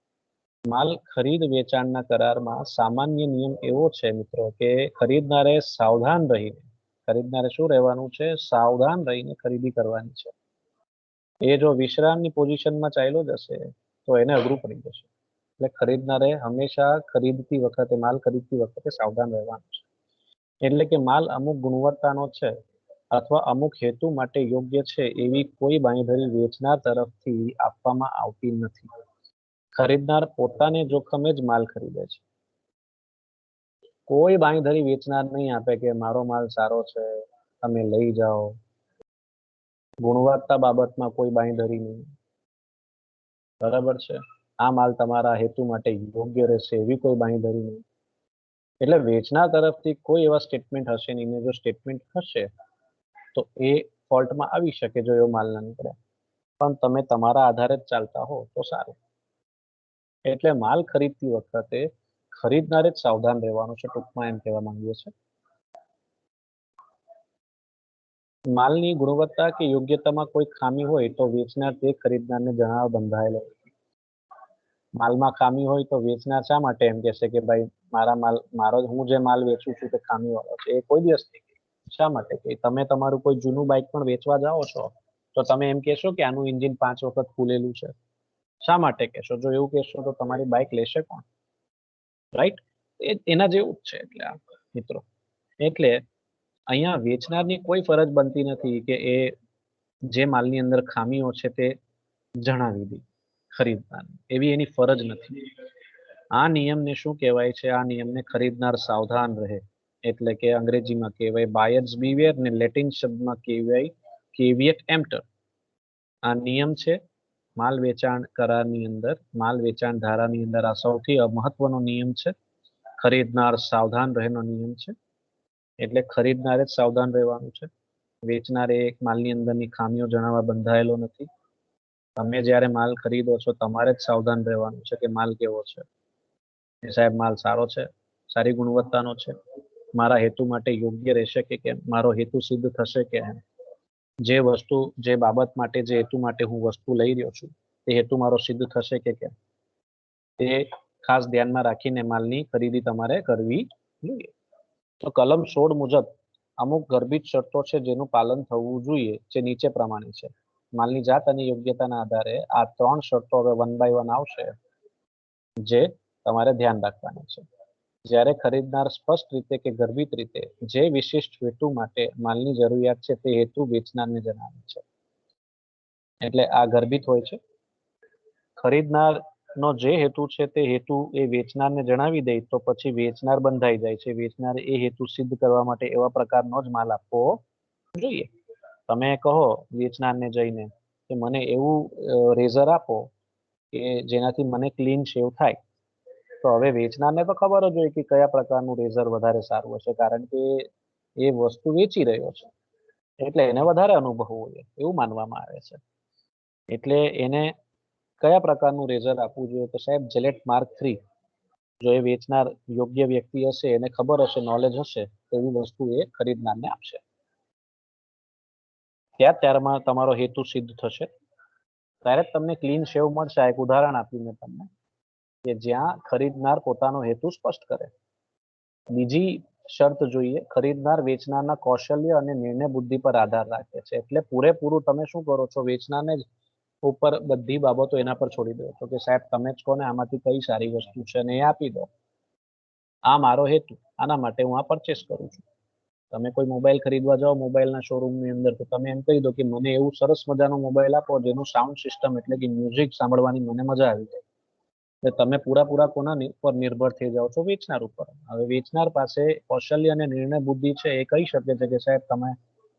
માલ ખરીદ વેચાણના કરારમાં સામાન્ય નિયમ એવો છે મિત્રો કે ખરીદનારે સાવધાન રહીને, ખરીદનારે શું રહેવાનું છે? સાવધાન રહીને ખરીદી કરવાની છે. એ જો વિશ્રામની પોઝિશનમાં ચાલ્યો જશે તો એને અઘરું પડી જશે. એટલે ખરીદનારે હંમેશા ખરીદતી વખતે, માલ ખરીદતી વખતે સાવધાન રહેવાનું છે. એટલે કે માલ અમુક ગુણવત્તાનો છે અથવા અમુક હેતુ માટે યોગ્ય છે એવી કોઈ બાંયધરી વેચનાર તરફથી આપવામાં આવતી નથી. ખરીદનાર પોતાને જોખમે જ માલ ખરીદે છે. કોઈ બાંયધરી વેચનાર નહીં આપે કે મારો માલ સારો છે, તમે લઈ જાઓ. ગુણવત્તા બાબતમાં કોઈ બાંયધરી નહીં. બરાબર છે. આ માલ તમારા હેતુ માટે યોગ્ય રહેશે એવી કોઈ બાંયધરી નહીં. એટલે વેચનાર તરફથી કોઈ એવા સ્ટેટમેન્ટ હશે નહીં. જો સ્ટેટમેન્ટ હશે તો એ ફોલ્ટમાં આવી શકે જો એવો માલ ના નીકળે. પણ તમે તમારા આધારે જ ચાલતા હો તો સારું. એટલે માલ ખરીદતી વખતે ખરીદનારે જ સાવધાન રહેવાનું છે, ટૂંકમાં એમ કહેવા માંગીએ છીએ. માલની ગુણવત્તા કે યોગ્યતામાં કોઈ ખામી હોય તો વેચનાર તે ખરીદનારને જણાવવા બંધાયેલો. માલમાં ખામી હોય તો વેચનાર શા માટે એમ કહેશે કે ભાઈ હું જે માલ વેચું છું તે ખામી વાળો છે? એ કોઈ દિવસ નહીં. શા માટે? કે તમે તમારું કોઈ જૂનું બાઇક પણ વેચવા જાઓ છો તો તમે એમ કહેશો કે આનું એન્જિન 5 વખત ફૂલેલું છે. શા માટે કહેશો? જો એવું કહેશો તો તમારી બાઇક લેશે કોણ? રાઈટ. એના જેવું જ છે. એટલે આ મિત્રો, એટલે અહીંયા વેચનારની કોઈ ફરજ બનતી નથી કે એ જે માલની અંદર ખામીઓ છે તે જણાવી દે ખરીદનાર. એવી એની ફરજ નથી. આ નિયમને શું કહેવાય છે? આ નિયમને ખરીદનાર સાવધાન રહે, એટલે કે અંગ્રેજીમાં કહેવાય બાયર્સ બીવેર ને લેટિન શબ્દમાં કહેવાય કેવિએટ એમ્પ્ટર. આ નિયમ છે માલ વેચાણ કરારની અંદર, માલ વેચાણ ધારાની અંદર આ સૌથી મહત્વનો નિયમ છે. ખરીદનાર સાવધાન રહેનો નિયમ છે. એટલે ખરીદનારે જ સાવધાન રહેવાનું છે. વેચનારે એક માલની અંદરની ખામીઓ જણાવવા બંધાયેલો નથી. તમે જ્યારે માલ ખરીદો છો તમારે જ સાવધાન રહેવાનું છે કે માલ કેવો છે. એ સાહેબ માલ સારો છે, સારી ગુણવત્તાનો છે, મારા હેતુ માટે યોગ્ય રહેશે કે કેમ, મારો હેતુ સિદ્ધ થશે કે એમ. જે વસ્તુ, જે બાબત માટે, જે હેતુ માટે હું વસ્તુ લઈ રહ્યો છું તે હેતુ મારો સિદ્ધ થશે કે કેમ, તે ખાસ ધ્યાનમાં રાખીને માલની ખરીદી તમારે કરવી જોઈએ. તો કલમ 16 મુજબ અમુક ગર્ભિત શરતો છે જેનું પાલન થવું જોઈએ, જે નીચે પ્રમાણે છે. માલની જાત અને યોગ્યતાના આધારે આ 3 શરતો હવે 1 બાય 1 આવશે, જે તમારે ધ્યાન રાખવાની છે. જ્યારે ખરીદનાર સ્પષ્ટ રીતે કે ગર્ભિત રીતે જે વિશિષ્ટ હેતુ માટે માલની જરૂરિયાત છે તે હેતુ વેચનારને જણાવે છે. એટલે આ ગર્ભિત હોય છે. ખરીદનારનો જે હેતુ છે તે હેતુ એ વેચનારને જણાવી દે તો પછી વેચનાર બંધાઈ જાય છે. વેચનારે એ હેતુ સિદ્ધ કરવા માટે એવા પ્રકારનો જ માલ આપવો જોઈએ. તમે કહો વેચનારને જઈને કે મને એવું રેઝર આપો કે જેનાથી મને ક્લીન શેવ થાય, તો હવે વેચનારને તો ખબર જ હોય કે કયા પ્રકારનું રેઝર વધારે સારું હશે, કારણ કે એ વસ્તુ વેચી રહ્યો છે એટલે એને વધારે અનુભવ હોય એવું માનવામાં આવે છે. એટલે એને કયા પ્રકારનું રેઝર આપવું જોઈએ, તો સાહેબ જિલેટ માર્ક 3. જો એ વેચનાર યોગ્ય વ્યક્તિ હશે, એને ખબર હશે, નોલેજ હશે, તેવી વસ્તુ એ ખરીદનારને આપશે. ત્યારમાં તમારો હેતુ સિદ્ધ થશે. ત્યારે જ તમને ક્લીન શેવ મળશે. એક ઉદાહરણ આપ્યું મેં તમને કે જ્યાં ખરીદનાર પોતાનો હેતુ સ્પષ્ટ કરે. બીજી શરત જોઈએ, ખરીદનાર વેચનારના કૌશલ્ય અને નિર્ણય બુદ્ધિ પર આધાર રાખે છે. એટલે પૂરેપૂરું તમે શું કરો છો, વેચનારને જ ઉપર બધી બાબતો એના પર છોડી દો છો કે સાહેબ તમે જ કોને આમાંથી કઈ સારી વસ્તુ છે ને એ આપી દો. આ મારો હેતુ, આના માટે હું આ પરચેસ કરું છું. તમે કોઈ મોબાઈલ ખરીદવા જાઓ મોબાઈલના શોરૂમની અંદર, તો તમે એમ કહી દો કે મને એવું સરસ મજાનો મોબાઈલ આપો જેનું સાઉન્ડ સિસ્ટમ એટલે કે મ્યુઝિક સાંભળવાની મને મજા આવી જાય. એટલે તમે પૂરા કોના પર નિર્ભર થઈ જાઓ છો, વેચનાર ઉપર. હવે વેચનાર પાસે કૌશલ્ય અને નિર્ણય બુદ્ધિ છે, એ કહી શકે છે કે સાહેબ તમે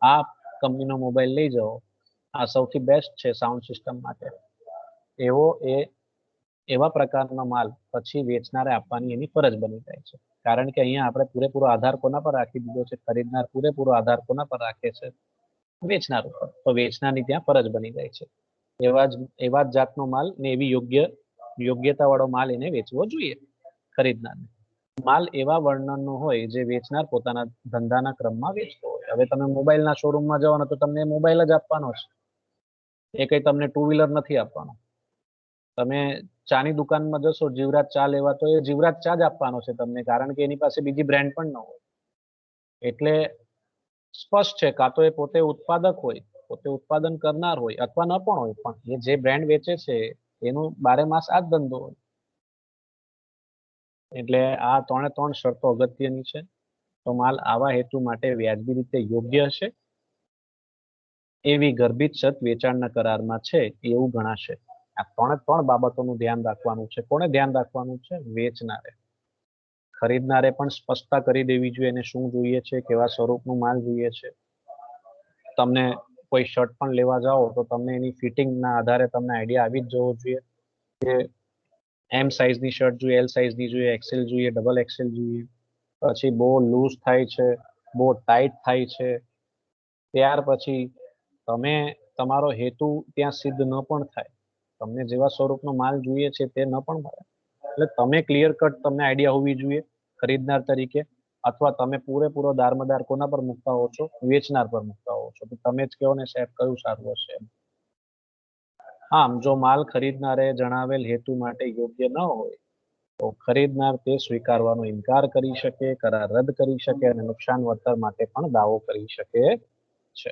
આ કંપનીનો મોબાઈલ લઈ જાઓ, આ સૌથી બેસ્ટ છે સાઉન્ડ સિસ્ટમ માટે. એવા પ્રકારનો માલ પછી વેચનારે આપવાની એની ફરજ બની જાય છે. કારણ કે અહીંયા આપણે પૂરેપૂરો આધાર કોના પર રાખી દીધો છે, ખરીદનાર પૂરેપૂરો આધાર કોના પર રાખે છે, વેચનાર ઉપર. તો વેચનારની ત્યાં ફરજ બની જાય છે. એવા જ જાતનો માલ ને એવી યોગ્યતા વાળો માલ એને વેચવો જોઈએ ખરીદનારને. માલ એવા વર્ણનનો હોય જે વેચનાર પોતાના ધંધાના ક્રમમાં વેચતો હોય. હવે તમે મોબાઈલના શોરૂમમાં જવાનો તો તમને મોબાઈલ જ આપવાનો છે, એ કઈ તમને ટુ વ્હીલર નથી આપવાનો. તમે ચાની દુકાનમાં જશો જીવરાજ ચા લેવા, તો એ જીવરાજ ચા જ આપવાનો છે તમને, કારણ કે એની પાસે બીજી બ્રાન્ડ પણ ન હોય. એટલે સ્પષ્ટ છે, કાં તો એ પોતે ઉત્પાદક હોય, પોતે ઉત્પાદન કરનાર હોય, અથવા ન પણ હોય, પણ એ જે બ્રાન્ડ વેચે છે એનું બારે માસ આ જ ધંધો હોય. એટલે આ 3 શરતો અગત્યની છે. તો માલ આવા હેતુ માટે વ્યાજબી રીતે યોગ્ય હશે એવી ગર્ભિત શરત વેચાણના કરારમાં છે એવું ગણાશે. આ 3 બાબતોનું ધ્યાન રાખવાનું છે. કોને ધ્યાન રાખવાનું છે? વેચનારે. ખરીદનારે પણ સ્પષ્ટતા કરી દેવી જોઈએ એને શું જોઈએ છે, કેવા સ્વરૂપનું માલ જોઈએ છે. તમને કોઈ શર્ટ પણ લેવા જાઓ તો તમને એની ફિટિંગના આધારે તમને આઈડિયા આવી જ જવો જોઈએ કે એમ સાઇઝની શર્ટ જોઈએ, એલ સાઇઝની જોઈએ, એક્સેલ જોઈએ, ડબલ એક્સેલ જોઈએ, પછી બહુ લૂઝ થાય છે, બહુ ટાઈટ થાય છે. ત્યાર પછી તમે તમારો હેતુ ત્યાં સિદ્ધ ન પણ થાય, તમને જેવા સ્વરૂપનો માલ જોઈએ છે તે ન પણ મળે. એટલે તમે ક્લિયર કટ તમને આઈડિયા હોવી જોઈએ ખરીદનાર તરીકે, અથવા તમે પૂરેપૂરો દારમદાર કોના પર મૂકતા હો છો? વેચનાર પર મૂકતા હો છો. તો તમે જ કહો ને સાહેબ કયું સારું હશે. આમ જો માલ ખરીદનારે જણાવેલ હેતુ માટે યોગ્ય ન હોય તો ખરીદનાર તે સ્વીકારવાનો ઇનકાર કરી શકે, કરાર રદ કરી શકે અને નુકસાન વળતર માટે પણ દાવો કરી શકે છે.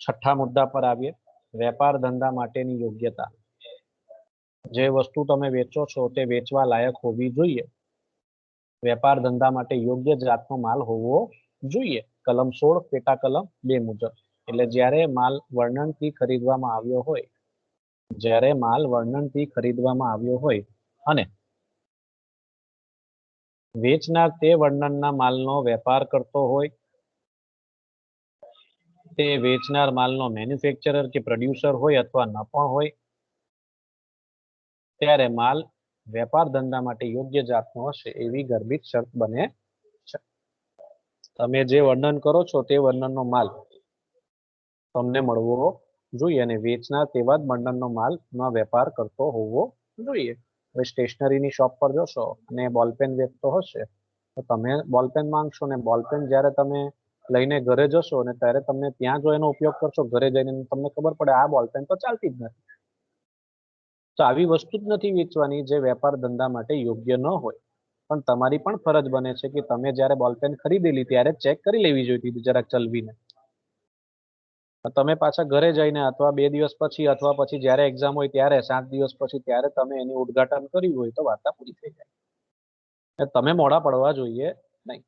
6થા મુદ્દા પર આવીએ, વેપાર ધંધા માટેની યોગ્યતા. જે વસ્તુ તમે વેચો છો તે વેચવા લાયક હોવી જોઈએ. વેપાર ધંધા માટે યોગ્ય જાતનો માલ હોવો જોઈએ. કલમ 16 પેટા કલમ 2 મુજબ. એટલે જ્યારે માલ વર્ણનથી ખરીદવામાં આવ્યો હોય અને વેચનાર તે વર્ણનના માલનો વેપાર કરતો હોય તે વેચનાર માલનો મેન્યુફેક્ચરર કે પ્રોડ્યુસર હોય અથવા ન પણ હોય, ત્યારે માલ વેપાર ધંધા માટે યોગ્ય જાતનો હશે એવી ગર્ભિત શરત બને છે. તમે જે વર્ણન કરો છો તે વર્ણનનો માલ તમને મળવો જોઈએ અને વેચનાર તેવા જ વર્ણનનો માલનો વેપાર કરતો હોવો જોઈએ. હવે સ્ટેશનરીની શોપ પર જશો અને બોલપેન વેચતો હશે તો તમે બોલપેન માંગશો ને બોલપેન જ્યારે તમે લઈને ઘરે જશો અને ત્યારે તમે ત્યાં જો એનો ઉપયોગ કરશો ઘરે જઈને તમને ખબર પડે આ બોલપેન તો ચાલતી જ નથી. તો આવી વસ્તુ જ નથી વેચવાની જે વેપાર ધંધા માટે યોગ્ય ન હોય. પણ તમારી પણ ફરજ બને છે કે તમે જ્યારે બોલપેન ખરીદેલી ત્યારે ચેક કરી લેવી જોઈતી જરાક ચલવીને. તમે પાછા ઘરે જઈને અથવા 2 દિવસ પછી અથવા પછી જ્યારે એક્ઝામ હોય ત્યારે 7 દિવસ પછી ત્યારે તમે એની ઉદ્ઘાટન કર્યું હોય તો વાર્તા પૂરી થઈ જાય. તમે મોડા પડવા જોઈએ નહીં.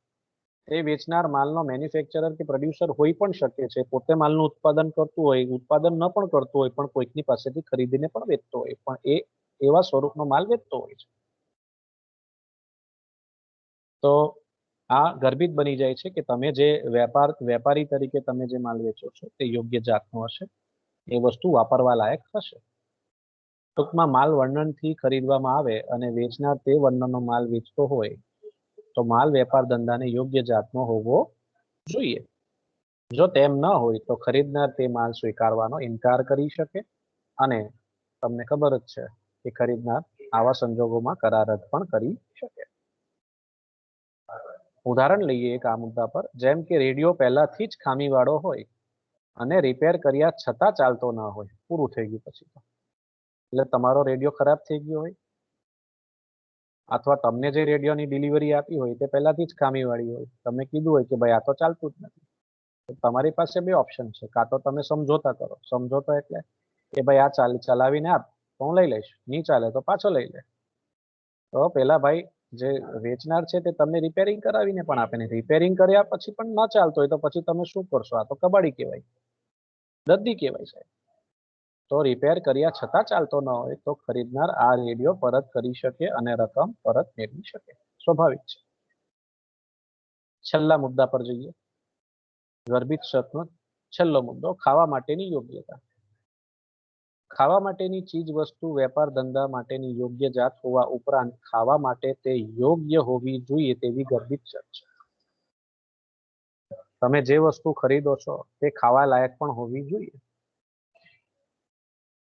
તે વેચનાર માલનો મેન્યુફેક્ચરર કે પ્રોડ્યુસર હોઈ પણ શકે છે, પોતે માલનું ઉત્પાદન કરતું હોય, ઉત્પાદન ન પણ કરતું હોય પણ કોઈકની પાસેથી ખરીદીને પણ વેચતો હોય, પણ એ એવા સ્વરૂપનો માલ વેચતો હોય છે. તો આ ગર્ભિત બની જાય છે કે તમે જે વેપારી તરીકે તમે જે માલ વેચો છો તે યોગ્ય જાતનો હશે, એ વસ્તુ વાપરવા લાયક હશે. ટૂંકમાં માલ વર્ણનથી ખરીદવામાં આવે અને વેચનાર તે વર્ણનનો માલ વેચતો હોય તો માલ વેપાર ધંધાને યોગ્ય જાતનો હોવો જોઈએ. જો તેમ ન હોય તો ખરીદનાર તે માલ સ્વીકારવાનો ઇનકાર કરી શકે અને તમને ખબર જ છે કે ખરીદનાર આવા સંજોગોમાં કરાર રદ પણ કરી શકે. ઉદાહરણ લઈએ એક આ મુદ્દા પર, જેમ કે રેડિયો પહેલાથી જ ખામીવાળો હોય અને રિપેર કર્યા છતાં ચાલતો ન હોય, પૂરું થઈ ગયું પછી તો, એટલે તમારો રેડિયો ખરાબ થઈ ગયો હોય અથવા તમને જે રેડિયોની ડિલિવરી આપી હોય તે પહેલાથી જ ખામીવાળી હોય, તમે કીધું હોય કે ભાઈ આ તો ચાલતું જ નથી, તો તમારી પાસે 2 ઓપ્શન છે. કાં તો તમે સમજોતા કરો, સમજોતા એટલે કે ભાઈ આ ચલાવીને આપ તો હું લઈ લઈશ, નહીં ચાલે તો પાછો લઈ લે. તો પેલા ભાઈ જે વેચનાર છે તે તમને રિપેરિંગ કરાવીને પણ આપે ને, રિપેરિંગ કર્યા પછી પણ ન ચાલતો હોય તો પછી તમે શું કરશો? આ તો કબાડી કહેવાય, દદ્દી કહેવાય સાહેબ. તો રિપેર કર્યા છતાં ચાલતો ન હોય તો ખરીદનાર આ રેડિયો પરત કરી શકે અને રકમ પરત મેળવી શકે, સ્વાભાવિક છે. છેલ્લા મુદ્દા પર જઈએ. ગર્ભિત શરતનો છેલ્લો મુદ્દો, ખાવા માટેની યોગ્યતા. ખાવા માટેની ચીજ વસ્તુ વેપાર ધંધા માટેની યોગ્ય જાત હોવા ઉપરાંત ખાવા માટે તે યોગ્ય હોવી જોઈએ તેવી ગર્ભિત શરત છે. તમે જે વસ્તુ ખરીદો છો તે ખાવા લાયક પણ હોવી જોઈએ.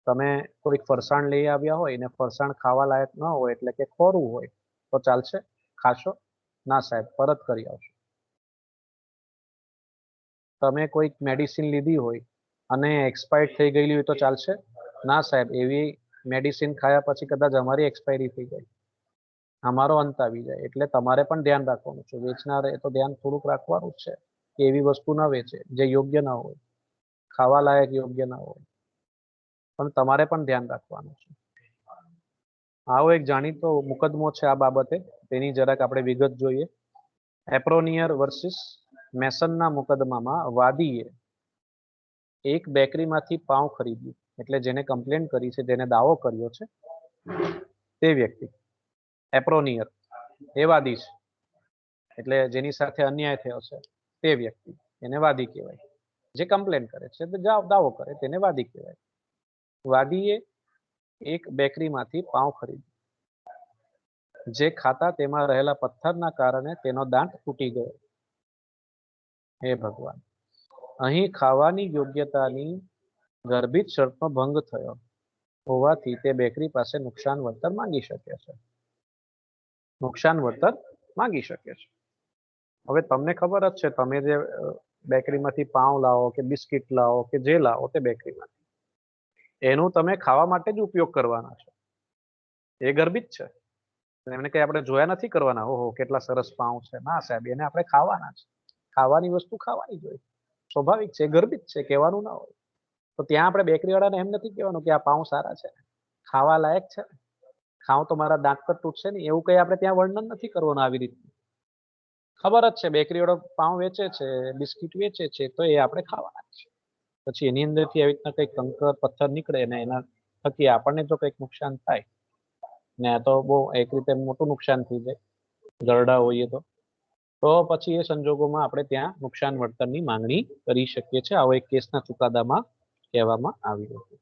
તમે કોઈક ફરસાણ લઈ આવ્યા હોય ને ફરસાણ ખાવા લાયક ન હોય એટલે કે ખોરું હોય તો ચાલશે? ખાશો? ના સાહેબ, પરત કરી આવશો. તમે કોઈક મેડિસિન લીધી હોય અને એક્સપાયર્ડ થઈ ગયેલી હોય તો ચાલશે? ના સાહેબ, એવી મેડિસિન ખાયા પછી કદાચ અમારી એક્સપાયરી થઈ જાય, અમારો અંત આવી જાય, એટલે તમારે પણ ધ્યાન રાખવાનું છે. વેચનારે તો ધ્યાન થોડુંક રાખવાનું જ છે કે એવી વસ્તુ ન વેચે જે યોગ્ય ના હોય, ખાવા લાયક યોગ્ય ના હોય, પણ તમારે પણ ધ્યાન રાખવાનું છે. આવો એક જાણીતો મુકદમો છે આ બાબતે, તેની જરાક આપણે વિગત જોઈએ. એપ્રોનિયર વર્સિસ મેસનના મુકદમામાં વાદીએ એક બેકરીમાંથી પાઉં ખરીદ્યું, એટલે જેને કમ્પ્લેન કરી છે, જેને દાવો કર્યો છે તે વ્યક્તિ એપ્રોનિયર, એ વાદી છે, એટલે જેની સાથે અન્યાય થયો છે તે વ્યક્તિ, એને વાદી કહેવાય. જે કમ્પ્લેન કરે છે, દાવો કરે તેને વાદી કહેવાય. વાદીએ એક બેકરીમાંથી પાઉં ખરીદ્યું, જે ખાતા તેમાં રહેલા પથ્થરના કારણે તેનો દાંત તૂટી ગયો. હે ભગવાન! અહીં ખાવાની યોગ્યતાની ગર્ભિત શરતનો ભંગ થયો હોવાથી તે બેકરી પાસે નુકસાન વળતર માંગી શકે છે. નુકસાન વળતર માંગી શકે છે. હવે તમને ખબર જ છે, તમે જે બેકરીમાંથી પાઉં લાવો કે બિસ્કિટ લાવો કે જે લાવો તે બેકરીમાંથી, એનું તમે ખાવા માટે જ ઉપયોગ કરવાના છો. એ ગર્ભિત છે. એમને કઈ આપણે જોયા નથી કરવાના, ઓહો કેટલા સરસ પાઉં છે. ના સાહેબ, એને આપણે ખાવાના છે. ખાવાની વસ્તુ ખાવાની જ હોય, સ્વાભાવિક છે, ગર્ભિત છે, કહેવાનું ના હોય. તો ત્યાં આપણે બેકરી વાળાને એમ નથી કહેવાનું કે આ પાઉં સારા છે, ખાવા લાયક છે, ખાઉં તો મારા દાંત પર તૂટશે નહીં, એવું કઈ આપણે ત્યાં વર્ણન નથી કરવાનું. આવી રીતે ખબર જ છે બેકરી વાળો પાઉં વેચે છે, બિસ્કિટ વેચે છે, તો એ આપણે ખાવાના છે. પછી એની અંદરથી આવી રીતના કંઈક કંકર પથ્થર નીકળે ને એના થકી આપણને જો કંઈક નુકસાન થાય ને, આ તો બહુ એક રીતે મોટું નુકસાન થઈ જાય, ગરડા હોઈએ તો તો પછી એ સંજોગોમાં આપણે ત્યાં નુકસાન વળતરની માંગણી કરી શકીએ છીએ. આવો એક કેસના ચુકાદામાં કહેવામાં આવ્યું હતું.